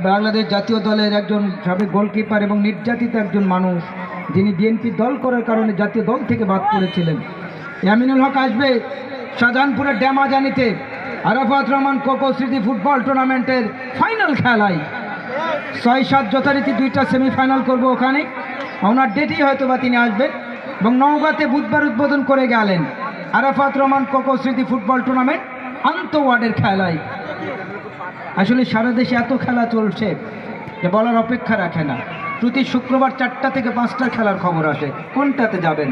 বাংলাদেশ জাতীয় দলের একজন সাবেক গোলকিপার এবং নির্যাতিত একজন মানুষ, যিনি বিএনপি দল করার কারণে জাতীয় দল থেকে বাদ পড়েছিলেন। আমিনুল হক আসবে শাহজাহানপুরের ড্যামাজানিতে আরাফাত রহমান কোকো স্মৃতি ফুটবল টুর্নামেন্টের ফাইনাল খেলায় ৬-৭ যথারীতি 2টা সেমিফাইনাল করবো ওখানে। ওনার ডেটেই হয়তো বা তিনি আসবেন এবং নওগাঁতে বুধবার উদ্বোধন করে গেলেন আরাফাত রহমান কোকো স্মৃতি ফুটবল টুর্নামেন্ট আন্তঃওয়ার্ডের খেলায়। আসলে সারা দেশে এত খেলা চলছে যে বলার অপেক্ষা রাখে না। প্রতি শুক্রবার 4টা থেকে 5টার খেলার খবর আসে, কোনটাতে যাবেন?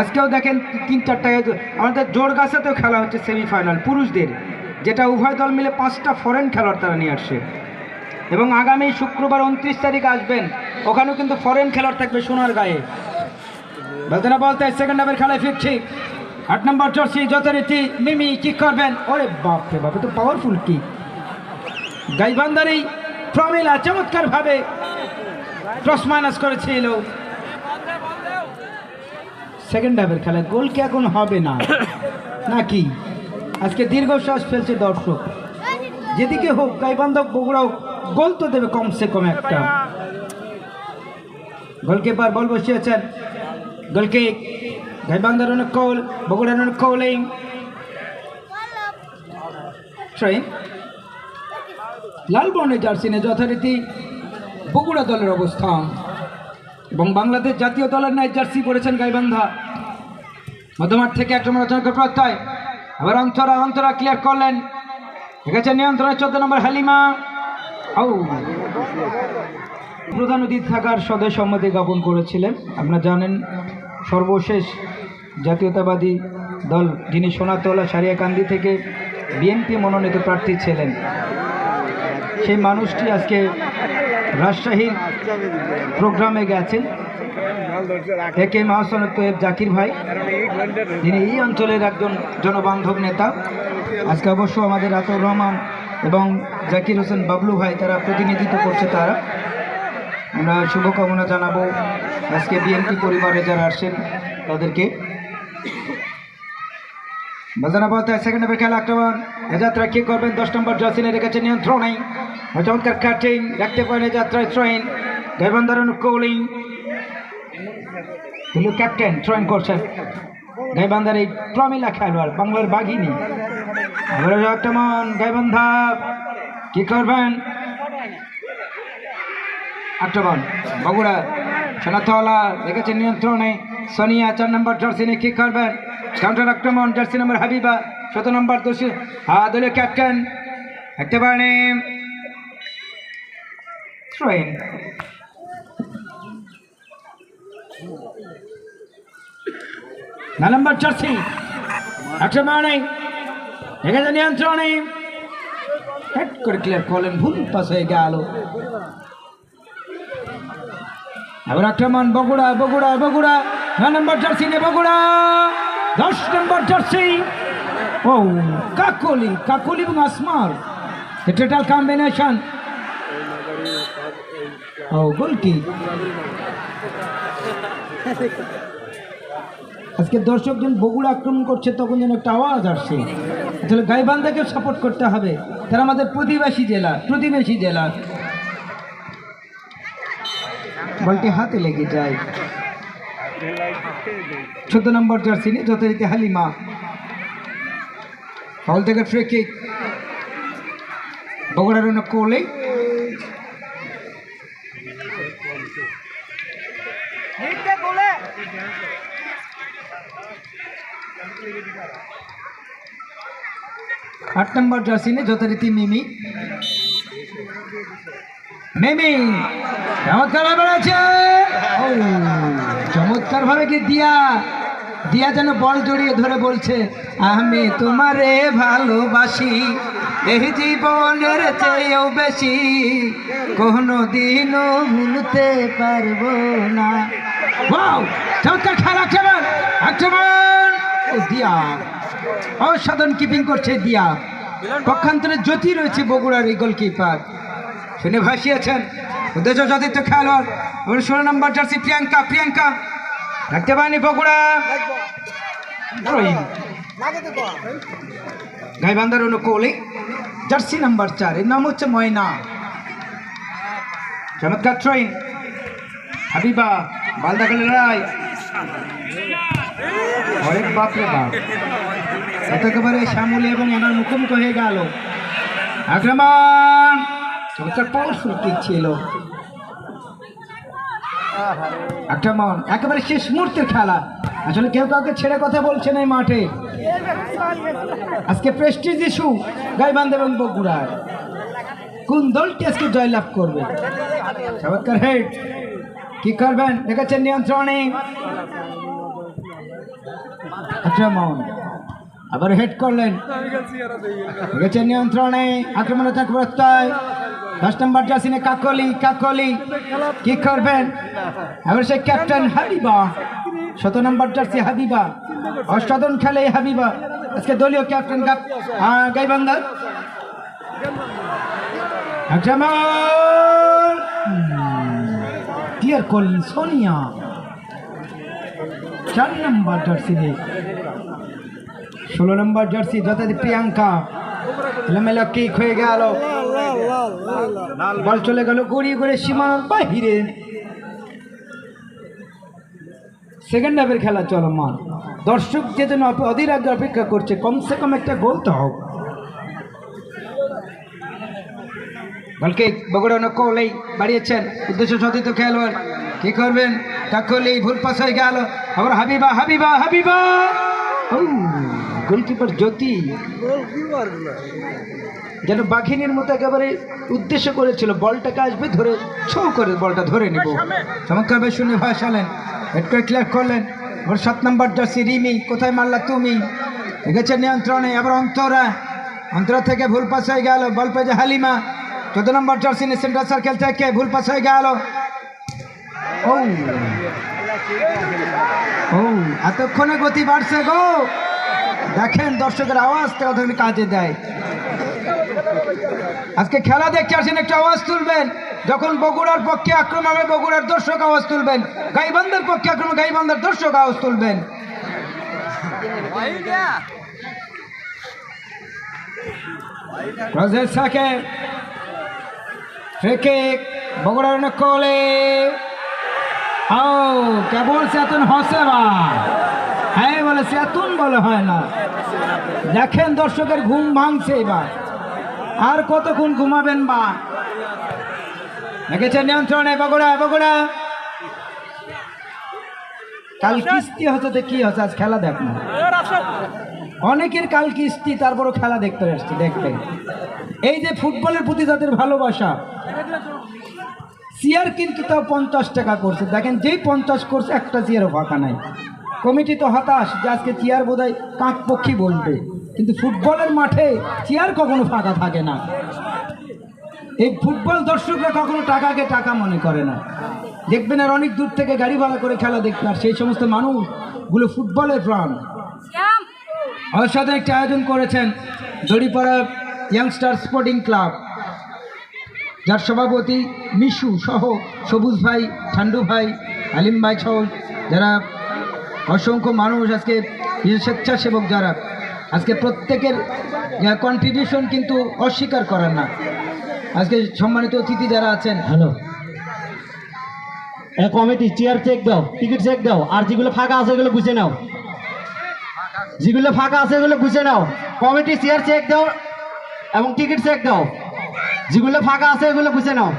আজকেও দেখেন 3-4টায় আমাদের জোরগাছাতেও খেলা হচ্ছে সেমিফাইনাল পুরুষদের, যেটা উভয় দল মিলে 5টা ফরেন খেলোয়াড় তারা নিয়ে আসছে। এবং আগামী শুক্রবার 29 তারিখ আসবেন, ওখানেও কিন্তু ফরেন খেলোয়াড় থাকবে সোনারগাঁয়ে। বলতে না বলতে সেকেন্ড হাফের খেলায় ফিরছি। 8 নম্বর জার্সি যথারীতি মিমি কি করবেন? ওরে বাপরে বাপ, তো পাওয়ারফুল কি গাইবান্ধার এই প্রমিলা চমৎকার ভাবে ক্রস মাইনাস করেছিল। সেকেন্ড হাফের খেলায় গোল কি এখন হবে না নাকি? আজকে দীর্ঘশ্বাস ফেলছে দর্শক। যেদিকে হোক, গাইবান্ধা বগুড়াও গোল তো দেবে কমসে কম একটা। গোলকিপার বল বসিয়েছেন, গোলকিক গাইবান্ধার অনেক কৌল, বগুড়ার অনেক কৌলিং ট্রেন। লাল বর্ণের জার্সি নিয়ে যথারীতি বগুড়া দলের অবস্থান এবং বাংলাদেশ জাতীয় দলের ন্যায় জার্সি পরেছেন গাইবান্ধা। মধ্যমাঠ থেকে একটা রচনাকে প্রত্যয়, আবার অন্তরা ক্লিয়ার করলেন, দেখেছেন নিয়ন্ত্রণে 14 নম্বর হালিমা। প্রধান অতিথি থাকার সদয় সম্মতি জ্ঞাপন করেছিলেন। আপনারা জানেন সর্বশেষ জাতীয়তাবাদী দল যিনি সোনাতলা সারিয়াকান্দি থেকে বিএনপি মনোনীত প্রার্থী ছিলেন, সেই মানুষটি আজকে রাজশাহীর প্রোগ্রামে গেছেন। একে মাহসান তোয়েব জাকির ভাই, যিনি এই অঞ্চলের একজন জনবান্ধব নেতা। আজকে অবশ্য আমাদের আতর রহমান এবং জাকির হোসেন বাবলু ভাই তারা প্রতিনিধিত্ব করছে। তারা আমরা শুভকামনা জানাবো আজকে বিএনপি পরিবারে যারা আসছেন তাদেরকে। বাজানা বলতে সেকেন্ড হাফের খেলা আক্রমণ যাত্রা কি করবেন? 10 নম্বর জার্সিনে রেখেছে নিয়ন্ত্রণে, চমৎকার কাটিং রাখতে পারেন যাত্রায় থ্রোইন। গাইবান্ধার কৌলিং তিনি ক্যাপ্টেন থ্রোইন করছেন। গাইবান্ধার এই প্রমিলা খেলোয়াড়, বাংলার বাঘিনী। আক্রমণ গাইবান্ধা কি করবেন? আক্রমণ বগুড়া সোনাতলা রেখেছে নিয়ন্ত্রণে সোনিয়া 4 নম্বর জার্সিনে কি করবেন? কাউন্টার আক্রমণ জার্সি নম্বর হাবিবা 17 নম্বর দলীয় ক্যাপ্টেন একেবারে থ্রোইন। 9 নম্বর জার্সি আক্রমণে রেখেছে নিয়ন্ত্রণে, হেড করে ক্লিয়ার করলেন, ভুল পাস হয়ে গেল। আবার আক্রমণ বগুড়া 9 নম্বর জার্সি নিয়ে বগুড়া 10 নম্বর জার্সি। ও কাকলি এবং আসমার টোটাল কম্বিনেশন। গোল কি? আজকে দর্শকজন বগুড়া আক্রমণ করছে, তখন যেন একটা আওয়াজ আসছে। আসলে গাইবান্ধাকে সাপোর্ট করতে হবে, তারা আমাদের প্রতিবেশী জেলা। বলটি হাতে লেগে যায়। 14 নম্বর জার্সি নিয়ে যথারীতি হালিমা, ফাউল থেকে ফ্রি কিক বগুড়ার অনেক কোলে। আট নম্বর জার্সি নিয়ে যথারীতি মিমি চমৎকার ভাবে কি দিয়া যেন বল জড়িয়ে ধরে বলছে, আমি তোমারে ভালোবাসি এই জীবনের চেয়েও বেশি, কোনো দিনও ভুলতে পারবো না। চমৎকার খেলা আক্রমণ দিয়া অসাধারণ কিপিং করছে দিয়া। পক্ষান্তরে জ্যোতি রয়েছে বগুড়ার এই গোলকিপার, শুনে ভাসিয়েছেন উদ্দেশ্য জাতিত্ব খেলোয়াড় 16 নম্বর জার্সি প্রিয়াঙ্কা রাখতে পারেনি বগুড়া। গাইবান্ধার অনুকূলে জার্সি নাম্বার 4, এর নাম হচ্ছে ময়না। চমৎকার ট্রেন। হাবিবা বালদা গেল রায়, অনেক বাপরে বাপ, একেবারে শ্যামলী এবং এনার মুখোমুখি হয়ে গেল। আক্রমণ, চমৎকার পাওয়ারফুল কিক ছিল। আক্রমণ, একেবারে শেষ মুহূর্তের খেলা। আসলে কেউ কাউকে ছেড়ে কথা বলছে না এই মাঠে। আজকে প্রেস্টিজ ইস্যু গাইবান্ধা এবং বগুড়ার। কোন দলটি আজকে জয়লাভ করবে? চমৎকার হেড, কি করবেন দেখেছেন নিয়ন্ত্রণে। আক্রমণ, আবার হেড করলেন, দেখেছেন নিয়ন্ত্রণে। আক্রমণে থাকবে প্রত্যয় 10 নম্বর জার্সি কাকলি কি করবেন? এবার সে ক্যাপ্টেন হাবিবা, 17 নম্বর জার্সি হাবিবা, অসাধারণ খেলে হাবিবা, আজকে দলীয় ক্যাপ্টেন গাইবান্ধা। ক্লিয়ার করলেন সোনিয়া, 4 নম্বর জার্সি, 16 নম্বর জার্সি যথাযথ প্রিয়াঙ্কা। এলোমেলো কিক হয়ে গেল, বল চলে গেল গড়িয়ে সীমানার বাহিরে। সেকেন্ড হাফের খেলা চলমান। দর্শক যেদিন অধীর আগ্রহে অপেক্ষা করছে, কমসে কম একটা গোল তো হোক। বলকে বগুড়া নকলেই বাড়িয়েছেন উদ্দেশ্য সদিত খেলোয়াড়, কি করবেন? কাকলি ভুল পাস হয়ে গেল। আবার হাবিবা গোলকিপার জ্যোতি যেন বাঘিনীর মতো একেবারে উদ্দেশ্য করেছিল, বলটাকে আসবে ধরে ছৌ করে বলটা ধরে নেব। চমৎকারভাবে শুনে ভাসালেন, হেড করে ক্লিয়ার করলেন। আবার 7 নম্বর জার্সি রিমি, কোথায় মারলা তুমি? দেখেছে নিয়ন্ত্রণে। আবার অন্তরা থেকে ভুল পাস হয়ে গেল, বল পেয়েছে হালিমা। 14 নম্বর জার্সি সেন্টার সার্কেল থেকে ভুল পাস হয়ে গেল। এতক্ষণে গতি বাড়ছে গো। দেখেন দর্শকের আওয়াজ কাজে দেয়। আজকে খেলা দেখতে আসেন, একটু আওয়াজ তুলবেন। যখন বগুড়ার পক্ষে আক্রমণ হবে বগুড়ার দর্শক আওয়াজ তুলবেন, গাইবান্ধার পক্ষে আক্রমণ গাইবান্ধার দর্শক আওয়াজ তুলবেন। বগুড়ার কলে কেবল চেতন হসে বা হ্যাঁ বলে চেতন বলে হয় না। দেখেন দর্শকের ঘুম ভাঙছে এবার, আর কতক্ষণ ঘুমাবেন বা। দেখেছেন নিয়ন্ত্রণে বগুড়া। কাল কিস্তি হচ্ছে, কি হচ্ছে আজ খেলা দেখ না। অনেকের কাল কিস্তি, তারপরও খেলা দেখতে আসছে। দেখতে এই যে ফুটবলের প্রতি তাদের ভালোবাসা। চেয়ার কিন্তু তাও 50 টাকা করছে। দেখেন যেই 50 করছে, একটা চেয়ারও ফাঁকা নাই। কমিটি তো হতাশ যে আজকে চেয়ার বোধহয় কাকপক্ষী বলবে, কিন্তু ফুটবলের মাঠে চেয়ার কখনো ফাঁকা থাকে না। এই ফুটবল দর্শকরা কখনো টাকাকে টাকা মনে করে না। দেখবেন আর অনেক দূর থেকে গাড়ি ভাড়া করে খেলা দেখবে, আর সেই সমস্ত মানুষগুলো ফুটবলের প্রাণ। অসাধারণ একটি আয়োজন করেছেন দড়িপাড়া ইয়াংস্টার স্পোর্টিং ক্লাব, যার সভাপতি মিশু সহ সবুজ ভাই, ঠান্ডু ভাই, আলিম ভাই সহ যারা অসংখ্য মানুষ আজকে স্বেচ্ছাসেবক, যারা আজকে প্রত্যেকের কন্ট্রিবিউশন কিন্তু অস্বীকার করেন না। আজকে সম্মানিত অতিথি যারা আছেন, হ্যালো কমিটি, চেয়ার চেক দাও, টিকিট চেক দাও, আর যেগুলো ফাঁকা আছে ওগুলো গুছিয়ে নাও। যেগুলো ফাঁকা আছে ওগুলো গুছিয়ে নাও। কমিটি চেয়ার চেক দাও এবং টিকিট চেক দাও। যেগুলো ফাঁকা আছে ওগুলো গুছিয়ে নাও,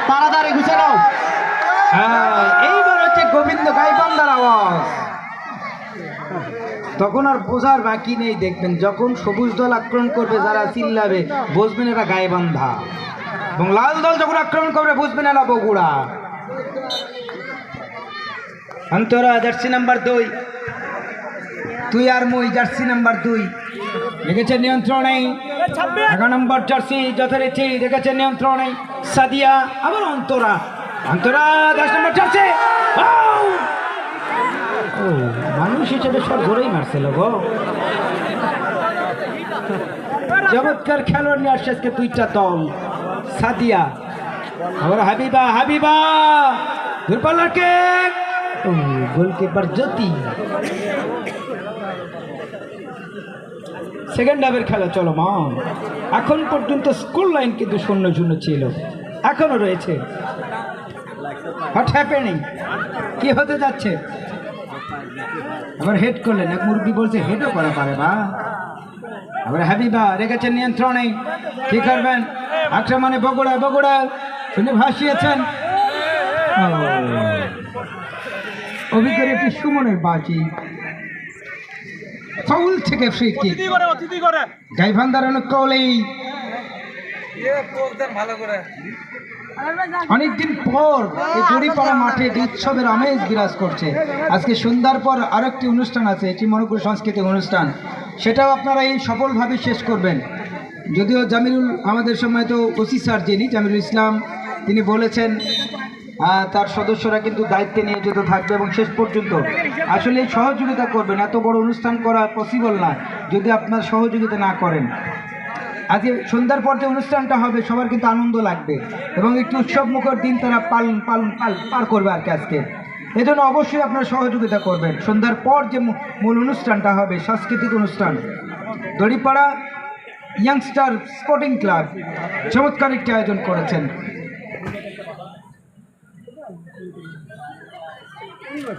তাড়াতাড়ি গুছিয়ে নাও। এইবার হচ্ছে গোবিন্দ গাইবান্ধার আওয়াজ। তখন আর বোঝার বাকি নেই। দেখবেন যখন সবুজ দল আক্রমণ করবে, যারা চিল্লাবে বুঝবেন এরা গাইবান্ধা, এবং লাল দল যখন আক্রমণ করবে বুঝবেন এরা বগুড়া। অন্তরা জার্সি নাম্বার 2, তুই আর মুই জার্সি নাম্বার 2 রেখেছে নিয়ন্ত্রণে। 11 নম্বর জার্সি যথারীতি রেখেছে নিয়ন্ত্রণে সাদিয়া। আবার অন্তরা 10 নম্বর জার্সি। মানুষ হিসেবে সব ধরেই মারছিল গো। চমৎকার খেলোয়াড় নিয়ে আসছে আজকে 2টা দল। সাদিয়া, আবার হাবিবা দূরপাল্লার কিক, গোলকিপার জ্যোতি। সেকেন্ড হাফের খেলা চলমান। এখন পর্যন্ত স্কুল লাইন কিন্তু শূন্য শূন্য ছিল, এখনো রয়েছে। হোয়াট হ্যাপেনিং, কি হতে যাচ্ছে? আবার হেড করলেন, এক মুরগি বলছে হেডও করা পারে বা। আবার হাবিবা রেখেছেন নিয়ন্ত্রণে, কি করবেন? আক্রমণে বগুড়া, বগুড়া শুনে ভাসিয়েছেন। অভিজ্ঞের একটি সুমনের বাজি, ফাউল থেকে ফ্রি কিক। গাইবান্ধার অনুকূলেই অনেকদিন পর এই দড়িপাড়া মাঠে যে উৎসবের আমেজ বিরাজ করছে। আজকে সন্ধ্যার পর আরেকটি অনুষ্ঠান আছে, এটি মণিপুর সাংস্কৃতিক অনুষ্ঠান, সেটাও আপনারা এই সফলভাবে শেষ করবেন। যদিও জামিরুল আমাদের সময় তো ওসি স্যার যিনি জামিরুল ইসলাম, তিনি বলেছেন তার সদস্যরা কিন্তু দায়িত্বে নিয়োজিত থাকবে এবং শেষ পর্যন্ত আসলে সহযোগিতা করবেন। এত বড় অনুষ্ঠান করা পসিবল না যদি আপনার সহযোগিতা না করেন। আজকে সন্ধ্যার পর যে অনুষ্ঠানটা হবে সবার কিন্তু আনন্দ লাগবে এবং একটু উৎসব মুখর দিন তারা পার করবে আর কি আজকে। এজন্য অবশ্যই আপনারা সহযোগিতা করবেন। সন্ধ্যার পর যে মূল অনুষ্ঠানটা হবে সাংস্কৃতিক অনুষ্ঠান, দড়িপাড়া ইয়াংস্টার স্পোর্টিং ক্লাব চমৎকার একটি আয়োজন করেছেন।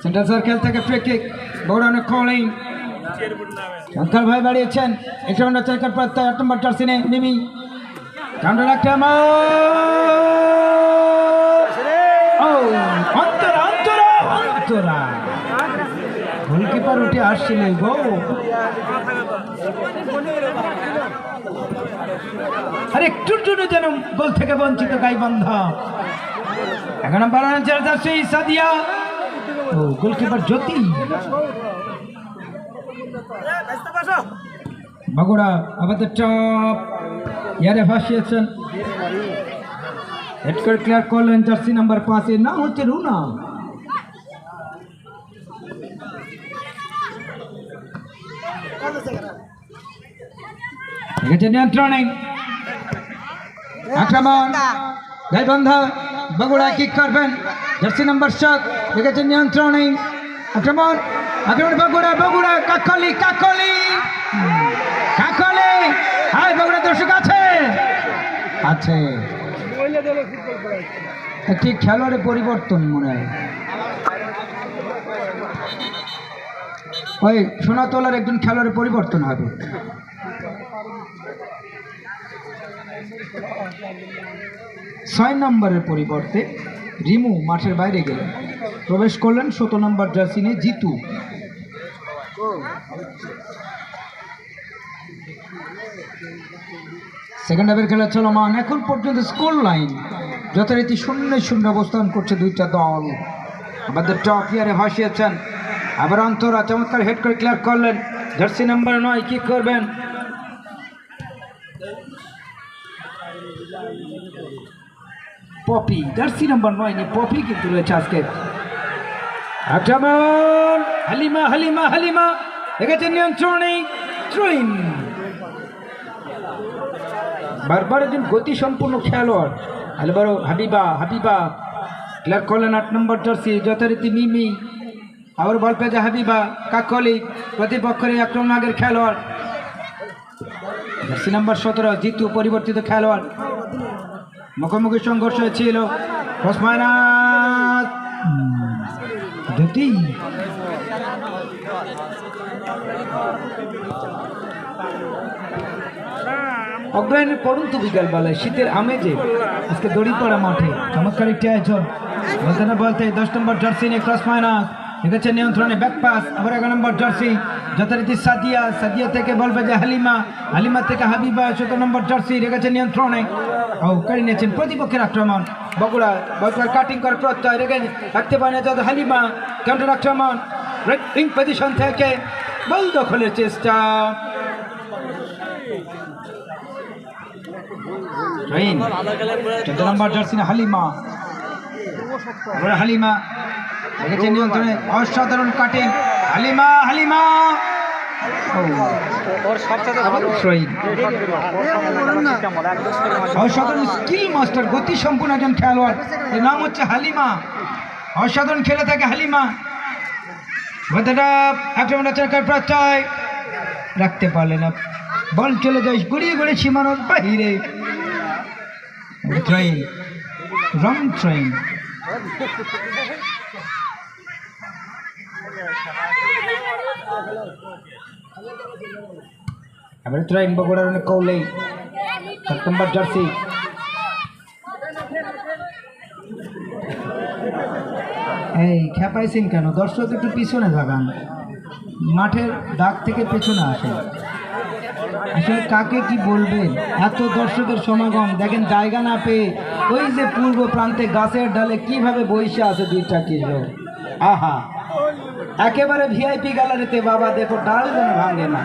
সেন্টার সার্কেল থেকে ফ্রি কিক, বৌড়ানো কলিং চমৎকার ভাই বাড়িয়েছেন। একটু চারকার প্রত্যয় 8 নম্বর জার্সি মিমি কাউন্টার আক্রমণ, অন্তরা অন্তরা অন্তরা গোলকিপার উঠে আসছিল গো। আর একটুর জন্য যেন গোল থেকে বঞ্চিত গাইবান্ধা। 11 নম্বর জার্সি সাদিয়া, গোলকিপার জ্যোতি। বগুড়া আমাদের টপ ইয়ারে ভাসিয়েছেন, হেড করে ক্লিয়ার করলেন জার্সি নাম্বার 5 এর নাম হচ্ছে রুনা। নিয়ন্ত্রণে আক্রমণ গাইবান্ধা, বগুড়া কিক করবেন জার্সি নাম্বার 7, দেখেছেন নিয়ন্ত্রণে আক্রমণ, আক্রমণ বগুড়া, বগুড়া কাকলি কাকলি কাকলি। হাই বগুড়া দর্শক আছে আছে একটি খেলোয়াড়ের পরিবর্তন মনে হয়, ওই সোনাতলার একজন খেলোয়াড়ের পরিবর্তন হবে। ছয় নম্বরের পরিবর্তে রিমু মাঠের বাইরে গেলেন, প্রবেশ করলেন 17 নম্বর জার্সি নিয়ে জিতু। সেকেন্ড হাফের খেলা চলমান। এখন পর্যন্ত স্কোর লাইন যথারীতি 0-0 অবস্থান করছে দুইটা দল। আমাদের টপ ইয়ারে ভাসিয়েছেন, আবার অন্তরা চমৎকার হেড করে ক্লিয়ার করলেন জার্সি নাম্বার 9, কি করবেন? পপি, জার্সি নাম্বার 9 নিয়ে পপি কিন্তু রয়েছে আজকে। আক্রমণ হালিমা হালিমা হালিমা, দেখেছেন নিয়ন্ত্রণে ট্রেন। বারবার একজন গতি সম্পূর্ণ খেলোয়াড়, আলবারো হাবিবা, হাবিবা ক্লিয়ার করলেন 8 নম্বর জার্সি যথারীতি মিমি, আবার বল পেয়ে যায় হাবিবা কাকলি, প্রতিপক্ষের আক্রমণ আগের খেলোয়াড় জার্সি নাম্বার 17 জিতু পরিবর্তিত খেলোয়াড়। মুখোমুখি সংঘর্ষ হয়েছিল, জ্যোতি অগ্রহায়ণের পরন্তু বিকালবেলায় শীতের আমেজে আজকে দড়িপাড়া মাঠে চমৎকার একটি আয়োজন। বলতে না বলতে 10 নম্বর জার্সি নিয়ে ক্রস মাইনাস, দেখেছে নিয়ন্ত্রণে ব্যাক পাস, আবার 11 নম্বর জার্সি যথারীতি সাদিয়া, সাদিয়া থেকে বলবে যে হালিমা, হালিমা থেকে হাবিবা 17 নম্বর জার্সি রেখেছে নিয়ন্ত্রণে। কেড়ে নিয়েছেন প্রতিপক্ষের আক্রমণ। বগুড়া বগুড়ার কাটিং করার প্রত্যয় রেখে রাখতে পারে না যত হালিমা, কাউন্টার আক্রমণ রেডিং পজিশন থেকে বল দখলের চেষ্টা। 14 নম্বর জার্সি হালিমা, হালিমা রেখেছে নিয়ন্ত্রণে, অসাধারণ কাটিং হালিমা, হালিমা অসাধারণ স্কিল মাস্টার, গতি সম্পূর্ণ একজন খেলোয়াড়, এর নাম হচ্ছে হালিমা। অসাধারণ খেলে থাকে হালিমা। আক্রমণ প্রত্যয় রাখতে পারলেন না বল চলে যায় গড়িয়ে গড়িয়ে সীমানার বাহিরে। ট্রেন, রং ট্রেন। এবারে ট্রেন বগুড়ার অনেক কৌলেই 7 নম্বর জার্সি। এই খেপাইছেন কেন? দর্শক একটু পিছনে থাকান, মাঠের ডাক থেকে পেছনে আসে। আসলে কাকে কি বলবেন, এত দর্শকের সমাগম দেখেন, জায়গা না পেয়ে ওই যে পূর্ব প্রান্তে গাছের ডালে কিভাবে বসে আছে দুইটা কিশোর। আহা, একেবারে ভিআইপি গ্যালারিতে বাবা, দেখো ডাল যেন ভাঙে না।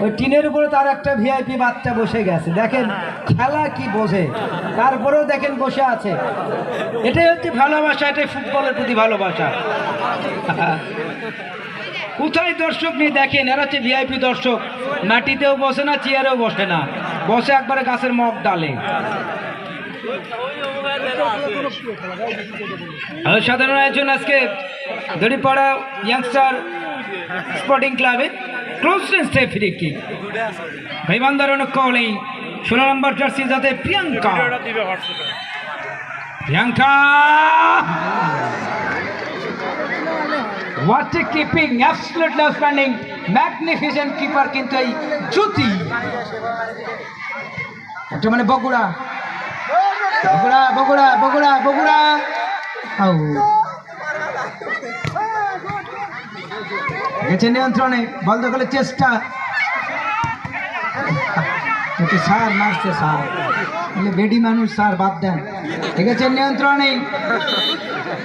ওই টিনের উপরে তার একটা ভিআইপি বাচ্চা বসে গেছে, দেখেন খেলা কি বোঝে, তারপরেও দেখেন বসে আছে। এটাই হচ্ছে ভালোবাসা, এটাই ফুটবলের প্রতি ভালোবাসা। কোথায় দর্শক নেই দেখেন, এরা হচ্ছে ভিআইপি দর্শক। মাটিতেও বসে না, চেয়ারেও বসে না, বসে একবারে গাছের মগ ডালে। সাধারণ আয়োজন আজকে দড়িপাড়া ইয়াংস্টার স্পোর্টিং ক্লাবে ক্লোজ রেঞ্জ ফ্রি কিক। ভাইবান্দার অনেক কলেই 16 নম্বর জার্সি যাতে Priyanka. Priyanka what a keeping, absolutely outstanding, magnificent keeper কিন্তু এই জ্যোতি। একটা মানে বগুড়া বগুড়া বগুড়া বগুড়া বগুড়া। গেছে নিয়ন্ত্রণে, বল দখলের চেষ্টা। সার মারছে, সার বেডি মানুষ, সার বাদ দেন। ঠিক আছে, নিয়ন্ত্রণে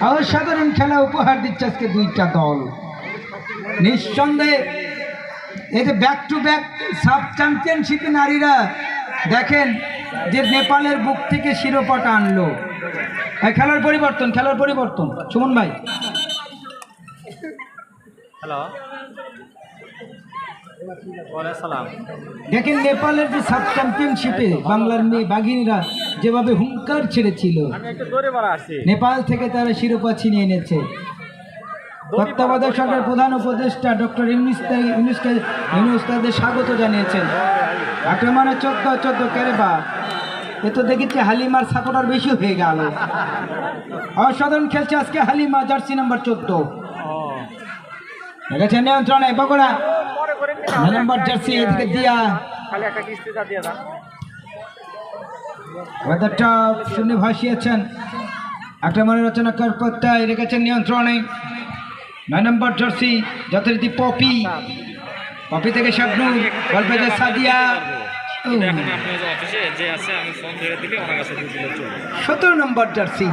অসাধারণ খেলা উপহার দিচ্ছে আজকে দুইটা দল। নিঃসন্দেহে এই যে ব্যাক টু ব্যাক সাব চ্যাম্পিয়নশিপে নারীরা দেখেন যে নেপালের বুক থেকে শিরোপাটা আনলো। খেলার পরিবর্তন, খেলার পরিবর্তন। সুমন ভাই, দেখেন নেপালের যে সাব চ্যাম্পিয়নশিপে বাংলার মেয়ে বাঘিনীরা যেভাবে হুঙ্কার ছেড়েছিল, নেপাল থেকে তারা শিরোপা ছিনিয়ে এনেছে। তত্ত্বাবধায়ক সরকারের প্রধান উপদেষ্টা ডক্টর ইউনূস তাদের স্বাগত জানিয়েছেন। আক্রমণে 14 ক্যারেবা, এ তো দেখেছি হালিমার সাপোর্টার বেশি হয়ে গেল। অসাধারণ খেলছে আজকে হালিমা, জার্সি নাম্বার 14। দেখেছেন নিয়ন্ত্রণে বগুড়া নম্বর জার্সি, এদিকে দিয়া শূন্য ভাসিয়েছেন। আক্রমণের রচনা করপত্তায় রেখেছেন নিয়ন্ত্রণে 9 নম্বর জার্সি যথারীতি পপি। পপি থেকে শাবনূর, বল পেয়ে সাদিয়া। 17 নম্বর জার্সি,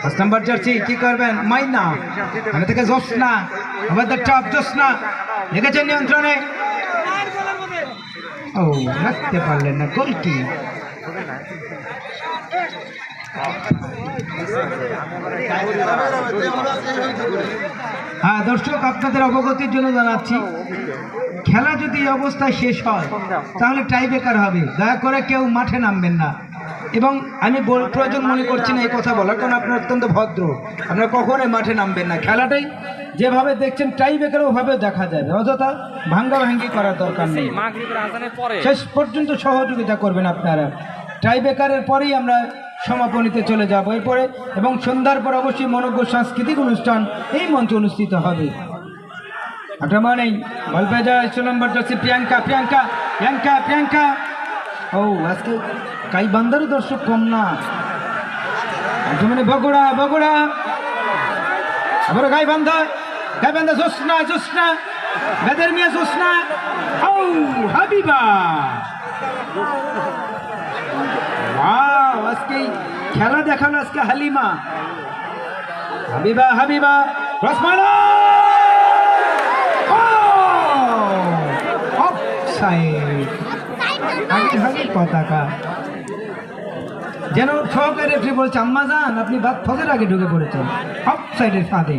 5 নম্বর জার্সি কি করবেন? মাইনা মানে থেকে জোসনা, আমাদের টপ জোসনা লেগেছেন নিয়ন্ত্রণে। ও, রাখতে পারলেন না, গোল কি? হ্যাঁ দর্শক, আপনাদের অবগতির জন্য জানাচ্ছি, খেলা যদি এই অবস্থায় শেষ হয় তাহলে টাই ব্রেকার হবে। দয়া করে কেউ মাঠে নামবেন না, এবং আমি প্রয়োজন মনে করছি না এই কথা বলার, কারণ আপনারা অত্যন্ত ভদ্র, আপনারা কখনোই মাঠে নামবেন না। খেলাটাই যেভাবে দেখছেন টাই ব্রেকার ওভাবে দেখা যাবে, অযথা ভাঙ্গাভাঙ্গি করার দরকার নেই। শেষ পর্যন্ত সহযোগিতা করবেন আপনারা। টাই ব্রেকারের পরেই আমরা সমাপনীতে চলে যাব এরপরে, এবং সন্ধ্যার পর অবশ্যই মনোজ্ঞ সাংস্কৃতিক অনুষ্ঠান এই মঞ্চে অনুষ্ঠিত হবে। আক্রমণ এই বল পেয়ে যায় 16 নম্বর জার্সি প্রিয়াঙ্কা। প্রিয়াঙ্কা প্রিয়াঙ্কা প্রিয়াঙ্কা ও, আজকে গাইবান্ধারও দর্শক কম না। আক্রমণে বগুড়া বগুড়া, আবার গাইবান্ধা গাইবান্ধা, জোসনা জোসনা, বেদের মিয়া জোসনা। ও হাবিবা, আজকে খেলা দেখালো আজকে হালিমা। হাবিবা হাবিবা রসমালা, পতাকা যেন সহকারী রেফারি বলছে, আম্মা যান আপনি বাদ ফজের আগে ঢুকে পড়েছেন। অফ সাইডের ফাঁদে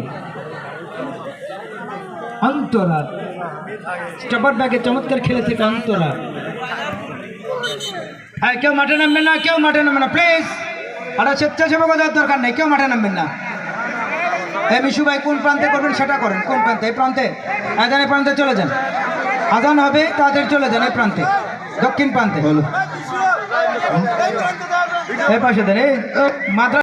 অন্তরা স্টপার ব্যাগে চমৎকার খেলে থেকে অন্তরা। হ্যাঁ, কেউ মাঠে নামবেন না, কেউ মাঠে নামবেন না প্লিজ। আর স্বেচ্ছাসেবক দেওয়ার দরকার নেই, কেউ মাঠে নামবেন না। মিশু ভাই কোন প্রান্তে করবেন সেটা করেন, কোন প্রান্তে? এই প্রান্তে, আজানের প্রান্তে চলে যান, আজান হবে তাদের চলে যান এই প্রান্তে, দক্ষিণ প্রান্তে। এই পাশে দেন, এই মাদ্রাসা